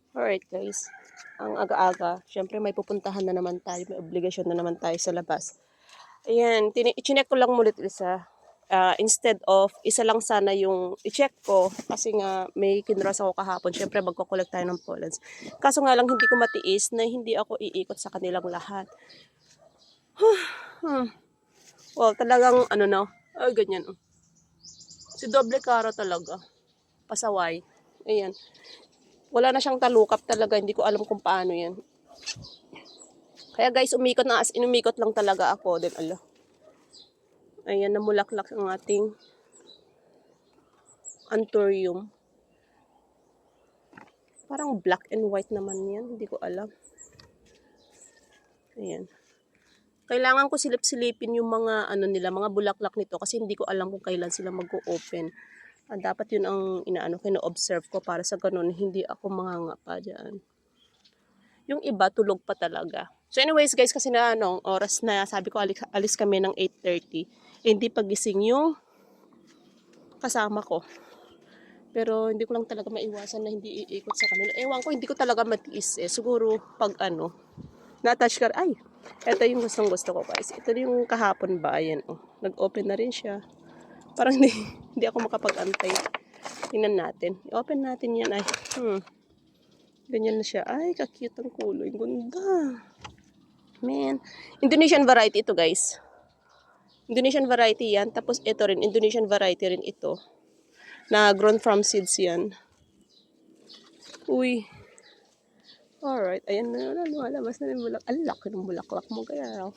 Alright guys, ang aga-aga, syempre may pupuntahan na naman tayo, may obligasyon na naman tayo sa labas. Ayan, i-check ko lang ulit isa. Instead of isa lang sana yung i-check ko kasi nga may kinras ako kahapon. Syempre magko-collect tayo ng pollens. Kaso nga lang hindi ko matiis na hindi ako iikot sa kanilang lahat. Well, talagang ano na, ganyan. Si doble cara talaga. Pasaway. Ayan. Wala na siyang talukap talaga. Hindi ko alam kung paano yan. Kaya guys, umikot na as inumikot lang talaga ako. Then, ayan, namulaklak ang ating anthurium. Parang black and white naman yan. Hindi ko alam. Ayan. Kailangan ko silip-silipin yung mga nila, mga bulaklak nito kasi hindi ko alam kung kailan sila mag-o-open. Dapat yun ang kino-observe ko para sa ganun hindi ako mangangapa dyan. Yung iba tulog pa talaga. So anyways guys, kasi na oras na sabi ko alis kami ng 8:30. Hindi pagising yung kasama ko. Pero hindi ko lang talaga maiwasan na hindi iikot sa kanila. Ewan ko, hindi ko talaga matiis eh. Siguro pag na-touch ka, ay, ito yung gustong gusto ko guys. Ito yung kahapon ba, ayan nag-open na rin siya. Parang hindi ako makapag-antay. Tingnan natin. I-open natin yan ay. Ganyan na siya. Ay, kakute ang kulay. Ganda. Man. Indonesian variety ito guys. Indonesian variety yan. Tapos ito rin. Indonesian variety rin ito. Na grown from seeds yan. Uy. Alright. Ayan na. Lumalabas na yung bulak. Ang laki ng bulaklak mo. Kaya.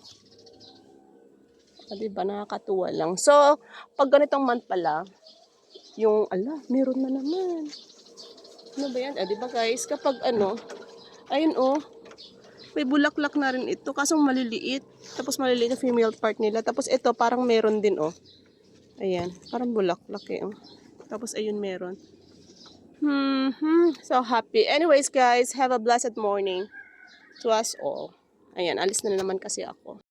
Diba? Nakakatuwa lang. So, pag ganitong month pala, yung, meron na naman. Ano ba yan? Diba guys? Kapag ayun may bulaklak na rin ito. Kaso maliliit. Tapos maliliit na female part nila. Tapos ito parang meron din Ayan. Parang bulaklak Tapos ayun meron. So happy. Anyways guys, have a blessed morning to us all. Ayan, alis na naman kasi ako.